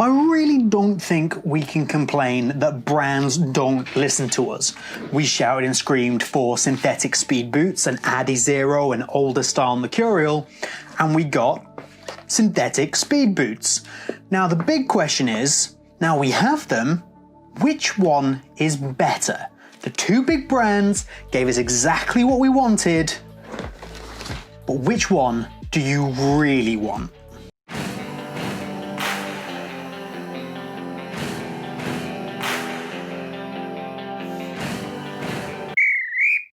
I really don't think we can complain that brands don't listen to us. We shouted and screamed for synthetic speed boots and Adi Zero and older style Mercurial, and we got synthetic speed boots. Now the big question is, now we have them, which one is better? The two big brands gave us exactly what we wanted, but which one do you really want?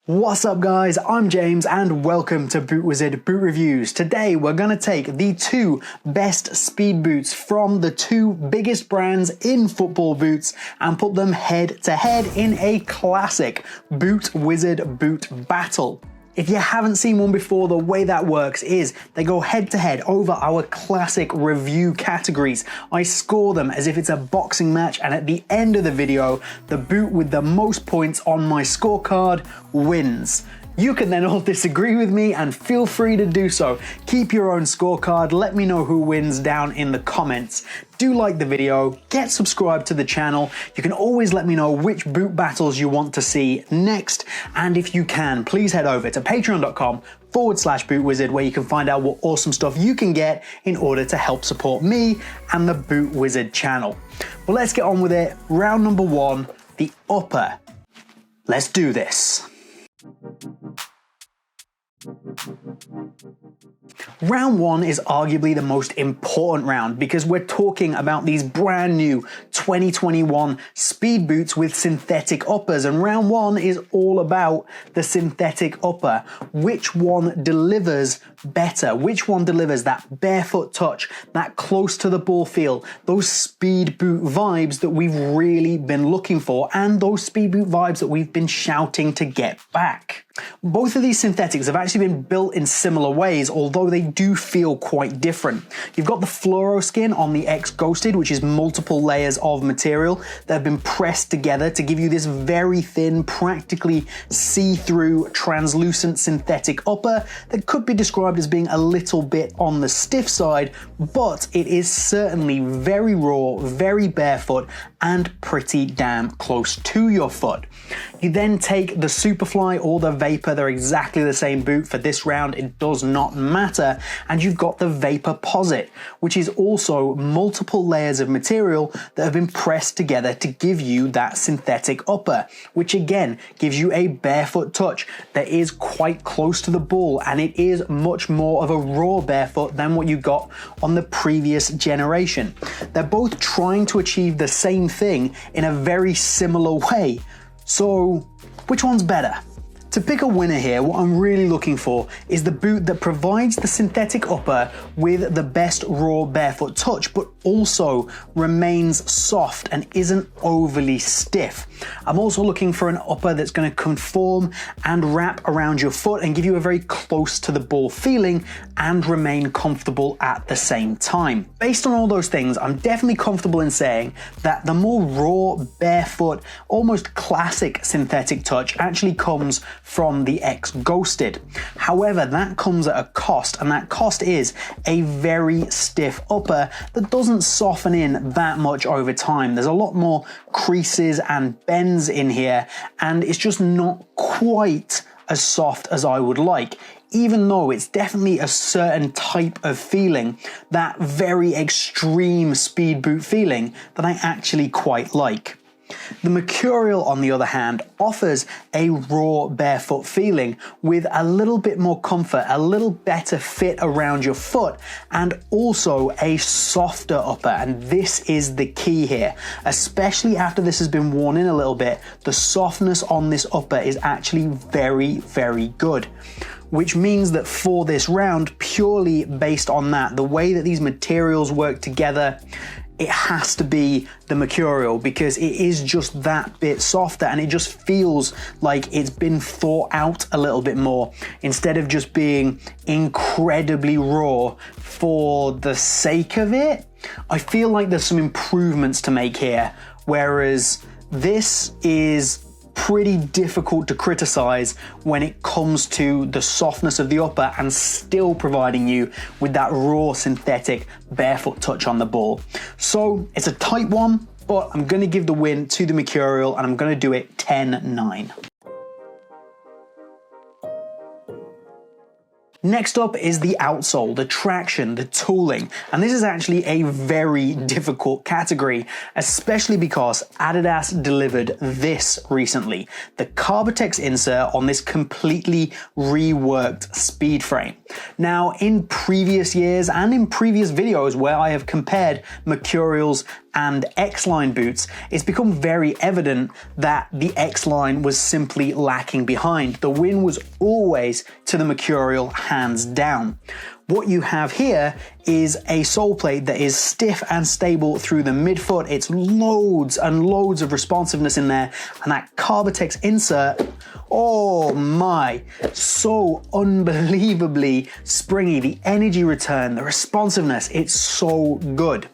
What's up guys, I'm James and welcome to BootWizard Boot Reviews. Today we're going to take the two best speed boots from the two biggest brands in football boots and put them head to head in a classic BootWizard boot battle. If you haven't seen one before, the way that works is they go head to head over our classic review categories. I score them as if it's a boxing match, and at the end of the video, the boot with the most points on my scorecard wins. You can then all disagree with me and feel free to do so. Keep your own scorecard, let me know who wins down in the comments. Do like the video, get subscribed to the channel. You can always let me know which boot battles you want to see next. And if you can, please head over to patreon.com/BootWizard where you can find out what awesome stuff you can get in order to help support me and the BootWizard channel. But let's get on with it. Round number one, the upper. Let's do this. Round one is arguably the most important round because we're talking about these brand new 2021 speed boots with synthetic uppers, and round one is all about the synthetic upper. Which one delivers better? Which one delivers that barefoot touch, that close to the ball feel, those speed boot vibes that we've really been looking for, and those speed boot vibes that we've been shouting to get back? Both of these synthetics have actually been built in similar ways, although they do feel quite different. You've got the fluoro skin on the X Ghosted, which is multiple layers of material that have been pressed together to give you this very thin, practically see-through, translucent synthetic upper that could be described as being a little bit on the stiff side, but it is certainly very raw, very barefoot, and pretty damn close to your foot. You then take the Superfly or the Vapor, they're exactly the same boot for this round, it does not matter, and you've got the Vapor Posit, which is also multiple layers of material that have been pressed together to give you that synthetic upper, which again gives you a barefoot touch that is quite close to the ball, and it is much more of a raw barefoot than what you got on the previous generation. They're both trying to achieve the same thing in a very similar way. So, which one's better? To pick a winner here, what I'm really looking for is the boot that provides the synthetic upper with the best raw barefoot touch, but also remains soft and isn't overly stiff. I'm also looking for an upper that's going to conform and wrap around your foot and give you a very close to the ball feeling and remain comfortable at the same time. Based on all those things, I'm definitely comfortable in saying that the more raw, barefoot, almost classic synthetic touch actually comes from the X Ghosted. However, that comes at a cost, and that cost is a very stiff upper that doesn't soften in that much over time. There's a lot more creases and bends in here, and it's just not quite as soft as I would like, even though it's definitely a certain type of feeling, that very extreme speed boot feeling that I actually quite like. The Mercurial, on the other hand, offers a raw barefoot feeling with a little bit more comfort, a little better fit around your foot, and also a softer upper. And this is the key here, especially after this has been worn in a little bit. The softness on this upper is actually very, very good, which means that for this round, purely based on that, the way that these materials work together, it has to be the Mercurial because it is just that bit softer and it just feels like it's been thought out a little bit more instead of just being incredibly raw for the sake of it. I feel like there's some improvements to make here, whereas this is pretty difficult to criticize when it comes to the softness of the upper and still providing you with that raw synthetic barefoot touch on the ball. So it's a tight one, but I'm going to give the win to the Mercurial, and I'm going to do it 10-9. Next up is the outsole, the traction, the tooling, and this is actually a very difficult category, especially because Adidas delivered this recently, the Carbotex insert on this completely reworked speed frame. Now, in previous years and in previous videos where I have compared Mercurials and X-Line boots, it's become very evident that the X-Line was simply lacking behind. The win was always to the Mercurial, hands down. What you have here is a sole plate that is stiff and stable through the midfoot. It's loads and loads of responsiveness in there, and that Carbotex insert, oh my, so unbelievably springy. The energy return, the responsiveness, it's so good.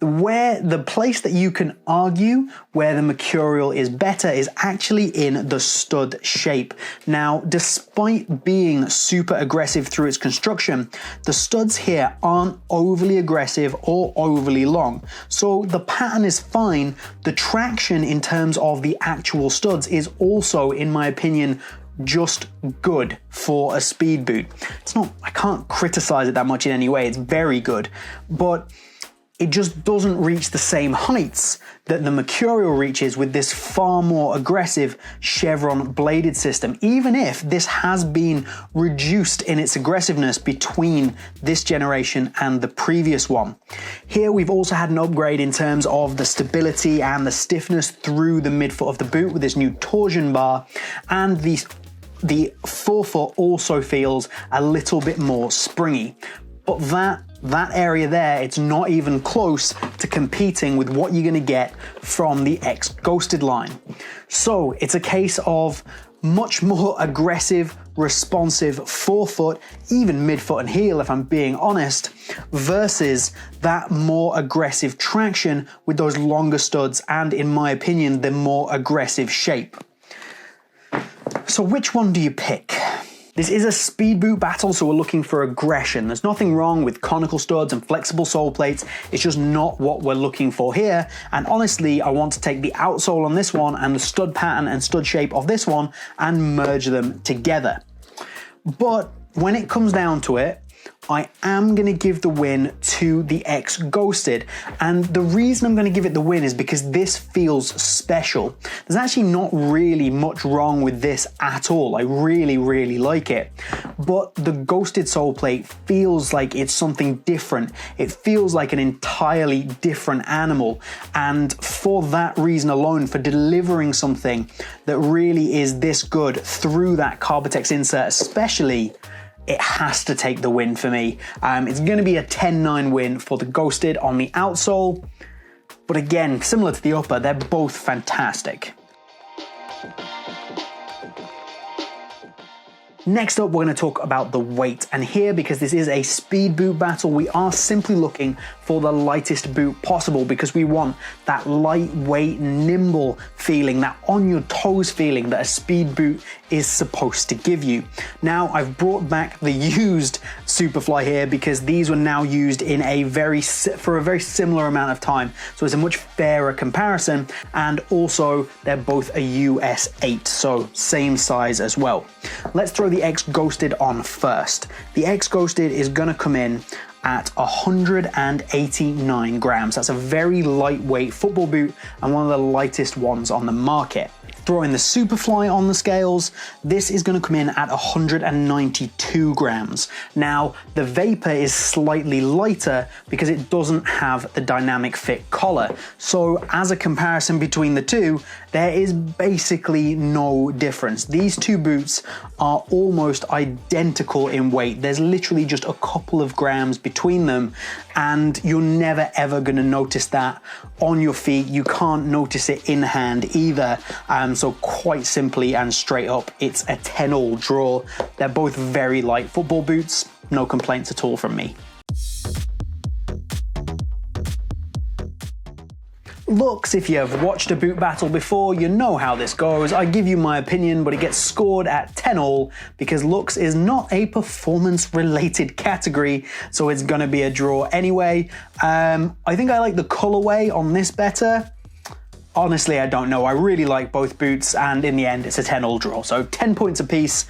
Where the place that you can argue where the Mercurial is better is actually in the stud shape. Now, despite being super aggressive through its construction, the studs here aren't overly aggressive or overly long. So the pattern is fine. The traction in terms of the actual studs is also, in my opinion, just good for a speed boot. It's not, I can't criticize it that much in any way. It's very good, but it just doesn't reach the same heights that the Mercurial reaches with this far more aggressive chevron bladed system, even if this has been reduced in its aggressiveness between this generation and the previous one. Here we've also had an upgrade in terms of the stability and the stiffness through the midfoot of the boot with this new torsion bar, and the forefoot also feels a little bit more springy. But that area there, it's not even close to competing with what you're going to get from the X Ghosted line. So it's a case of much more aggressive, responsive forefoot, even midfoot and heel if I'm being honest, versus that more aggressive traction with those longer studs and, in my opinion, the more aggressive shape. So which one do you pick? This is a speed boot battle, so we're looking for aggression. There's nothing wrong with conical studs and flexible sole plates. It's just not what we're looking for here. And honestly, I want to take the outsole on this one and the stud pattern and stud shape of this one and merge them together. But when it comes down to it, I am going to give the win to the X Ghosted, and the reason I'm going to give it the win is because this feels special. There's actually not really much wrong with this at all. I really like it, but the Ghosted sole plate feels like it's something different. It feels like an entirely different animal, and for that reason alone, for delivering something that really is this good through that Carbotex insert especially, it has to take the win for me. It's going to be a 10-9 win for the Ghosted on the outsole, but again, similar to the upper, they're both fantastic. Next up, we're going to talk about the weight, and here, because this is a speed boot battle, we are simply looking for the lightest boot possible because we want that lightweight, nimble feeling, that on your toes feeling that a speed boot is supposed to give you. Now, I've brought back the used Superfly here because these were now used in for a very similar amount of time, so it's a much fairer comparison, and also they're both a US 8, so same size as well. Let's throw the X Ghosted on first. The X Ghosted is going to come in at 189 grams. That's a very lightweight football boot and one of the lightest ones on the market. Throwing the Superfly on the scales, this is going to come in at 192 grams. Now, the Vapor is slightly lighter because it doesn't have the dynamic fit collar. So as a comparison between the two, there is basically no difference. These two boots are almost identical in weight. There's literally just a couple of grams between them, and you're never ever going to notice that on your feet. You can't notice it in hand either. So quite simply and straight up, it's a 10-all draw. They're both very light football boots. No complaints at all from me. Looks, if you have watched a boot battle before, you know how this goes. I give you my opinion, but it gets scored at 10-all because looks is not a performance-related category, so it's gonna be a draw anyway. I think I like the colorway on this better. Honestly, I don't know. I really like both boots, and in the end, it's a 10-all draw. So 10 points apiece.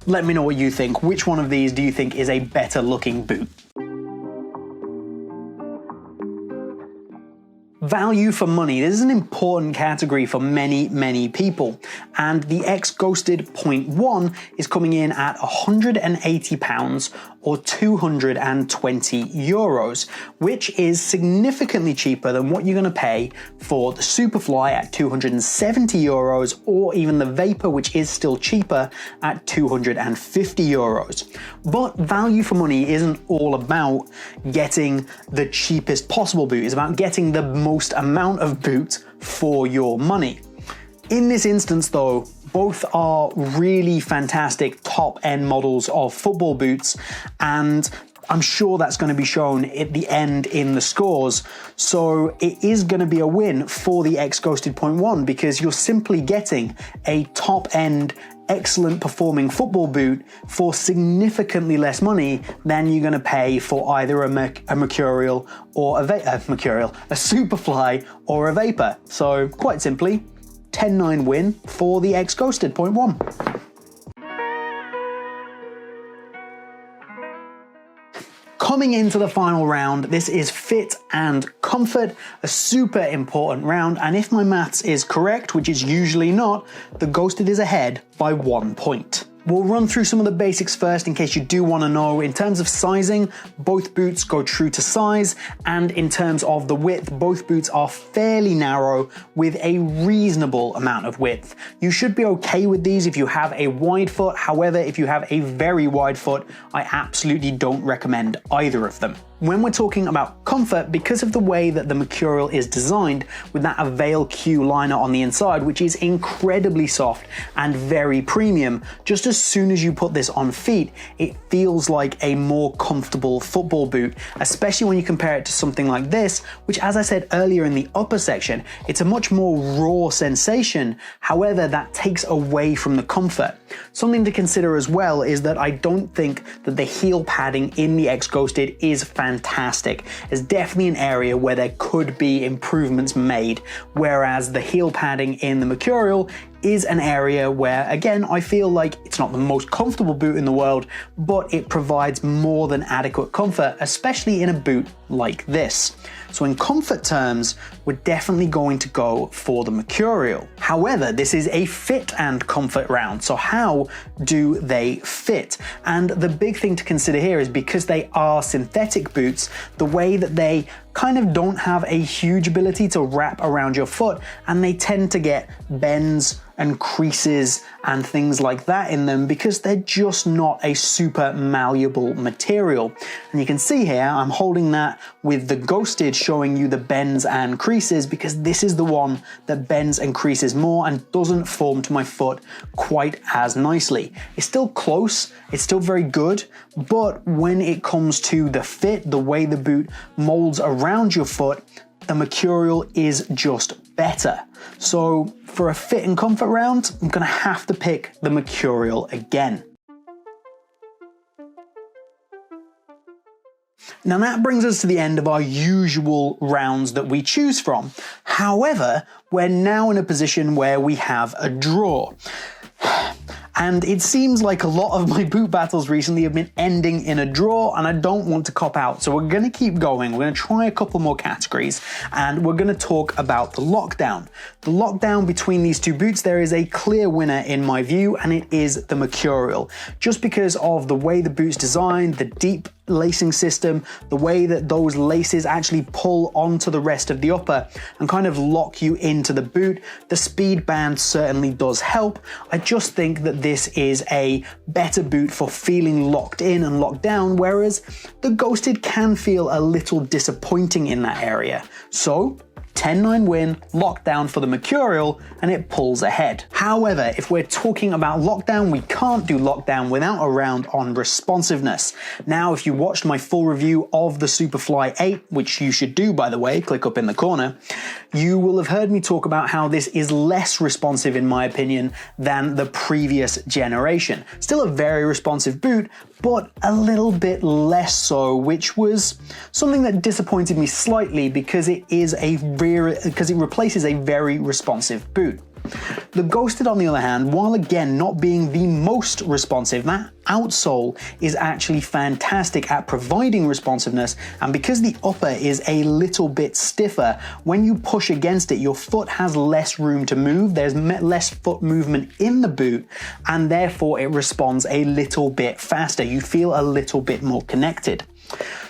Let me know what you think. Which one of these do you think is a better looking boot? Value for money. This is an important category for many people. And the X Ghosted 0.1 is coming in at £180 or 220 euros, which is significantly cheaper than what you're going to pay for the Superfly at 270 euros, or even the Vapor, which is still cheaper at 250 euros. But value for money isn't all about getting the cheapest possible boot. It's about getting the most amount of boot for your money. In this instance though, both are really fantastic top-end models of football boots, and I'm sure that's going to be shown at the end in the scores. So it is going to be a win for the X Ghosted 0.1 because you're simply getting a top-end, excellent performing football boot for significantly less money than you're going to pay for either a Mercurial or a Superfly or a Vapor. So quite simply, 10-9 win for the X Ghosted 0.1. Coming into the final round, this is fit and comfort, a super important round, and if my maths is correct, which is usually not, the Ghosted is ahead by 1 point. We'll run through some of the basics first in case you do want to know. In terms of sizing, both boots go true to size, and in terms of the width, both boots are fairly narrow with a reasonable amount of width. You should be okay with these if you have a wide foot. However, if you have a very wide foot, I absolutely don't recommend either of them. When we're talking about comfort, because of the way that the Mercurial is designed with that Avail Q liner on the inside, which is incredibly soft and very premium, just as soon as you put this on feet, it feels like a more comfortable football boot, especially when you compare it to something like this, which, as I said earlier in the upper section, it's a much more raw sensation. However, that takes away from the comfort. Something to consider as well is that I don't think that the heel padding in the X Ghosted is fantastic. It's definitely an area where there could be improvements made, whereas the heel padding in the Mercurial is an area where, again, I feel like it's not the most comfortable boot in the world, but it provides more than adequate comfort, especially in a boot like this. So in comfort terms, we're definitely going to go for the Mercurial. However, this is a fit and comfort round, so how do they fit? And the big thing to consider here is because they are synthetic boots, the way that they kind of don't have a huge ability to wrap around your foot, and they tend to get bends and creases and things like that in them because they're just not a super malleable material. And you can see here, I'm holding that with the Ghosted showing you the bends and creases because this is the one that bends and creases more and doesn't form to my foot quite as nicely. It's still close, it's still very good, but when it comes to the fit, the way the boot molds around your foot, the Mercurial is just better. So for a fit and comfort round, I'm gonna have to pick the Mercurial again. Now that brings us to the end of our usual rounds that we choose from. However, we're now in a position where we have a draw. And it seems like a lot of my boot battles recently have been ending in a draw, and I don't want to cop out. So we're going to keep going. We're going to try a couple more categories, and we're going to talk about the lockdown. The lockdown between these two boots, there is a clear winner in my view, and it is the Mercurial. Just because of the way the boot's designed, the deep lacing system, the way that those laces actually pull onto the rest of the upper and kind of lock you into the boot. The speed band certainly does help. I just think that this is a better boot for feeling locked in and locked down, whereas the Ghosted can feel a little disappointing in that area. So 10-9 win, lockdown for the Mercurial, and it pulls ahead. However, if we're talking about lockdown, we can't do lockdown without a round on responsiveness. Now, if you watched my full review of the Superfly 8, which you should do by the way, click up in the corner, you will have heard me talk about how this is less responsive in my opinion than the previous generation. Still a very responsive boot, but a little bit less so, which was something that disappointed me slightly because it replaces a very responsive boot. The Ghosted, on the other hand, while again not being the most responsive, that outsole is actually fantastic at providing responsiveness, and because the upper is a little bit stiffer, when you push against it, your foot has less room to move, there's less foot movement in the boot, and therefore it responds a little bit faster. You feel a little bit more connected.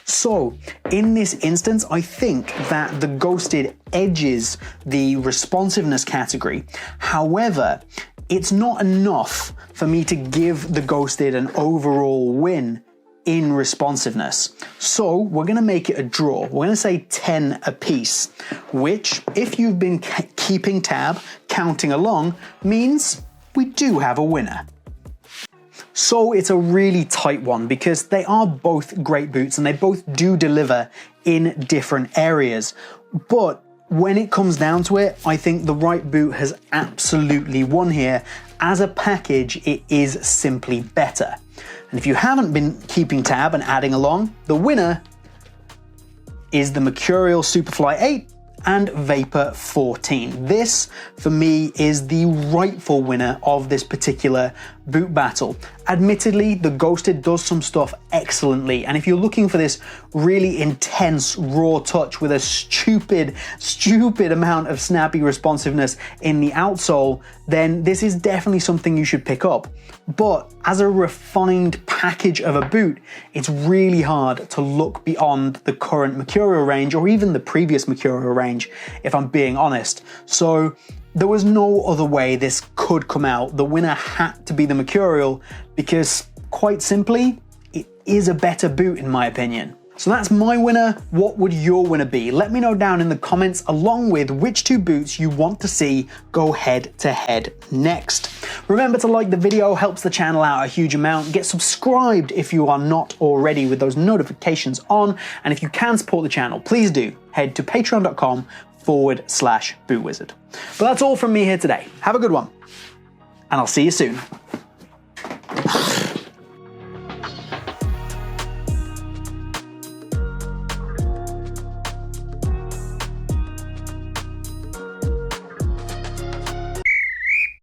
So, in this instance, I think that the Ghosted edges the responsiveness category. However, it's not enough for me to give the Ghosted an overall win in responsiveness. So, we're going to make it a draw. We're going to say 10 apiece, which, if you've been keeping tab, counting along, means we do have a winner. So it's a really tight one because they are both great boots and they both do deliver in different areas. But when it comes down to it, I think the right boot has absolutely won here. As a package, it is simply better. And if you haven't been keeping tab and adding along, the winner is the Mercurial Superfly 8 and Vapor 14. This, for me, is the rightful winner of this particular boot battle. Admittedly, the Ghosted does some stuff excellently, and if you're looking for this really intense, raw touch with a stupid amount of snappy responsiveness in the outsole, then this is definitely something you should pick up. But as a refined package of a boot, it's really hard to look beyond the current Mercurial range or even the previous Mercurial range, if I'm being honest. So there was no other way this could come out. The winner had to be the Mercurial because, quite simply, it is a better boot in my opinion. So that's my winner. What would your winner be? Let me know down in the comments, along with which two boots you want to see go head to head next. Remember to like the video, helps the channel out a huge amount. Get subscribed if you are not already with those notifications on. And if you can support the channel, please do head to patreon.com/BootWizard. But that's all from me here today. Have a good one, and I'll see you soon.